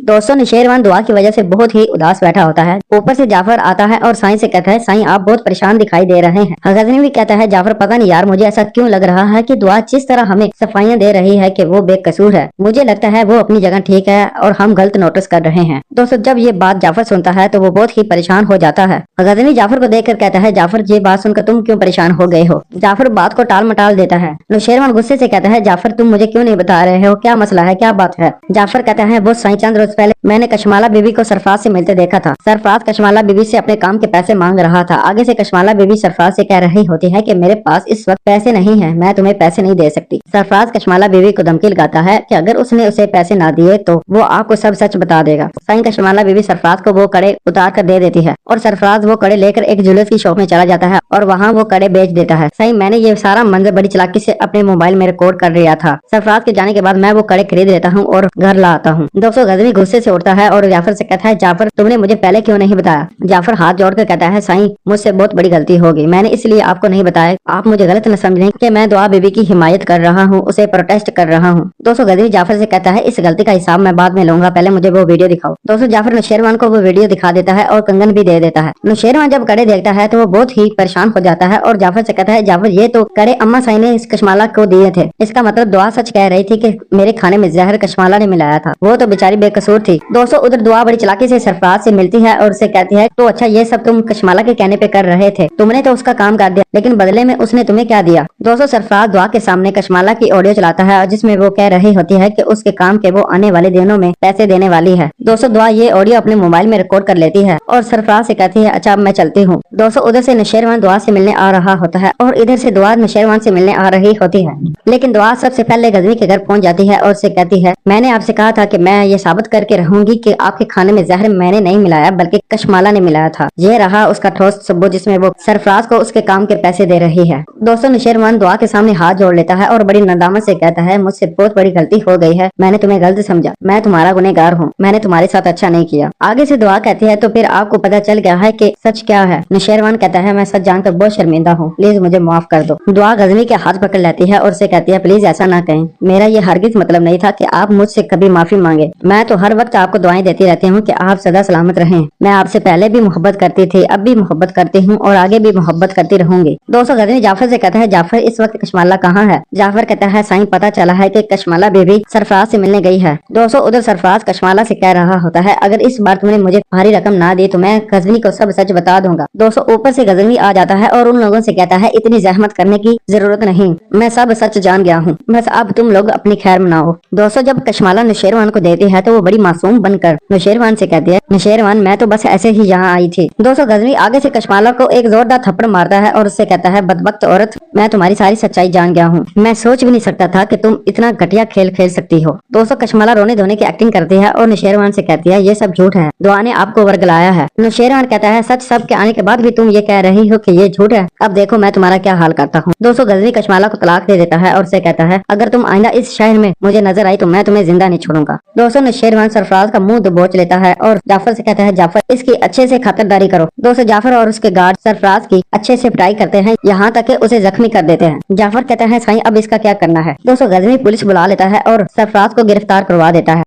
दोस्तों नौशेरवान दुआ की वजह से बहुत ही उदास बैठा होता है। ऊपर से जाफर आता है और साईं से कहता है साईं आप बहुत परेशान दिखाई दे रहे हैं। गजनी भी कहता है जाफर पता नहीं यार मुझे ऐसा क्यों लग रहा है कि दुआ जिस तरह हमें सफाइयां दे रही है कि वो बेकसूर है, मुझे लगता है वो अपनी जगह ठीक है और हम गलत नोटिस कर रहे हैं। दोस्तों जब ये बात जाफर सुनता है तो वो बहुत ही परेशान हो जाता है। गजनी जाफर को देखकर कहता है जाफर ये बात सुनकर तुम क्यों परेशान हो गए हो। जाफर बात को टाल मटाल देता है। नौशेरवान गुस्से से कहता है जाफर तुम मुझे क्यों नहीं बता रहे हो, क्या मसला है, क्या बात है। जाफर कहता है वो साईं चंद रोज पहले मैंने कशमाला बीबी को सरफराज से मिलते देखा था। सरफराज कशमाला बीबी से अपने काम के पैसे मांग रहा था। आगे से कशमाला बीबी सरफराज से कह रही होती है कि मेरे पास इस वक्त पैसे नहीं है, मैं तुम्हें पैसे नहीं दे सकती। सरफराज कशमाला बीबी को धमकी लगाता है कि अगर उसने उसे पैसे ना दिए तो वो आपको सब सच बता देगा। साईं कशमाला बीबी सरफराज को वो कड़े उतार कर दे देती है और सरफराज वो कड़े लेकर एक ज्वेलर्स की शॉप में चला जाता है और वहाँ वो कड़े बेच देता है। साईं मैंने ये सारा मंजर बड़ी चालाकी से अपने मोबाइल में रिकॉर्ड कर लिया था। सरफराज के जाने के बाद मैं वो कड़े खरीद लेता हूँ और घर ला आता हूँ। दोस्तों गजनी गुस्से से उठता है और जाफर से कहता है जाफर तुमने मुझे पहले क्यों नहीं बताया। जाफर हाथ जोड़कर कहता है साईं मुझसे बहुत बड़ी गलती होगी, मैंने इसलिए आपको नहीं बताया। आप मुझे गलत न समझें कि मैं दुआ बीबी की हिमायत कर रहा हूँ, उसे प्रोटेस्ट कर रहा हूँ। दोस्तों गजनी जाफर से कहता है इस गलती का हिसाब मैं बाद में लूंगा, पहले मुझे वो वीडियो दिखाओ। दोस्तों जाफर नौशेरवान को वो वीडियो दिखा देता है और कंगन भी दे देता है। नौशेरवान जब कड़े देखता है तो वो बहुत ही परेशान हो जाता है और जाफर से कहता है जाफर ये तो कड़े अम्मा साईं ने इस कशमाला को दिए थे, इसका मतलब दुआ सच कह रही थी कि मेरे खाने में जहर कशमाला ने मिलाया था, वो तो बेचारी बेकसूर थी। दोस्तों उधर दुआ बड़ी चालाकी से सरफराज से मिलती है और उससे कहती है तो अच्छा ये सब तुम कशमाला के कहने पे कर रहे थे, तुमने तो उसका काम कर दिया लेकिन बदले में उसने तुम्हें क्या दिया। दोस्तों सरफराज दुआ के सामने कशमाला की ऑडियो चलाता है और जिसमें वो कह रही होती है कि उसके काम के वो आने वाले दिनों में पैसे देने वाली है। दोस्तों दुआ ये ऑडियो अपने मोबाइल में रिकॉर्ड कर लेती है और सरफराज से कहती है अच्छा अब मैं चलती हूँ। दोस्तों उधर से नौशेरवान दुआ से मिलने आ रहा होता है और इधर से दुआ नौशेरवान से मिलने आ रही होती है, लेकिन दुआ सबसे पहले गजनी के घर पहुंच जाती है और उससे कहती है मैंने आपसे कहा था कि मैं ये साबित करके रहूंगी कि आपके खाने में जहर मैंने नहीं मिलाया बल्कि कशमाला ने मिलाया था। ये रहा उसका ठोस सबूत जिसमें वो सरफराज को उसके काम के पैसे दे रही है। दोस्तों नौशेरवान दुआ के सामने हाथ जोड़ लेता है और बड़ी नदामत से कहता है मुझसे बहुत बड़ी गलती हो गई है, मैंने तुम्हें गलत समझा, मैं तुम्हारा गुनहगार हूँ, मैंने तुम्हारे साथ अच्छा नहीं किया। आगे से दुआ कहती है तो फिर आपको पता चल गया है कि सच क्या है। नौशेरवान कहता है मैं सच जानकर बहुत शर्मिंदा हूँ, प्लीज मुझे माफ कर दो। दुआ गजनी के हाथ पकड़ लेती है और उसे कहती है प्लीज ऐसा ना कहें, मेरा ये हरगिज मतलब नहीं था कि आप मुझसे कभी माफी मांगे, मैं तो हर वक्त आपको दुआएं देती रहती हूँ कि आप सदा सलामत रहें। मैं आपसे पहले भी मोहब्बत करती थी, अब भी मोहब्बत करती हूँ और आगे भी मोहब्बत करती रहूंगी। दोस्तों गजनी जाफर से कहता है जाफर इस वक्त कशमाला कहाँ है। जाफर कहता है साईं पता चला है कि कशमाला बीबी सरफराज से मिलने गई है। दोस्तों उधर सरफराज कशमाला से कह रहा होता है अगर इस बार तुमने मुझे भारी रकम ना दी तो मैं गजनी को सब सच बता दूंगा। दोस्तों ऊपर से गजनी आ जाता है और उन लोगों से कहता है इतनी जहमत करने की जरूरत नहीं, मैं सब सच जान गया हूँ, बस अब तुम लोग अपनी खैर मनाओ। दोस्तों जब कशमाला नौशेरवान को देती है तो वो बड़ी मासूम बनकर नौशेरवान से कहती है नौशेरवान मैं तो बस ऐसे ही यहाँ आई थी। दोस्तों गजनी आगे से कशमाला को एक जोरदार थप्पड़ मारता है और उससे कहता है बदबख्त औरत, मैं तुम्हारी सारी सच्चाई जान गया हूँ, मैं सोच भी नहीं सकता था कि तुम इतना घटिया खेल खेल सकती हो। दोस्तों कशमाला रोने धोने की एक्टिंग करती है और नौशेरवान से कहती है ये सब झूठ है, दुआ ने आपको वर्गलाया है। नौशेरवान कहता है सच सब के आने के बाद भी तुम ये कह रही हो कि ये झूठ है, अब देखो मैं तुम्हारा क्या हाल करता हूँ। दोस्तों गजनी कशमाला को तलाक दे देता है और उसे कहता है अगर तुम आइंदा इस शहर में मुझे नजर आई तो मैं तुम्हें जिंदा नहीं छोड़ूंगा। दोस्तों नौशेरवान सरफराज का मुंह दबोच लेता है और जाफर से कहता है जाफर इसकी अच्छे से खातिरदारी करो। दोस्तों जाफर और उसके गार्ड सरफराज की अच्छे से पिटाई करते हैं, यहाँ तक कि उसे जख्मी कर देते हैं। जाफर कहता है साईं अब इसका क्या करना है। दोस्तों गजनी पुलिस बुला लेता है और सरफराज को गिरफ्तार करवा देता है।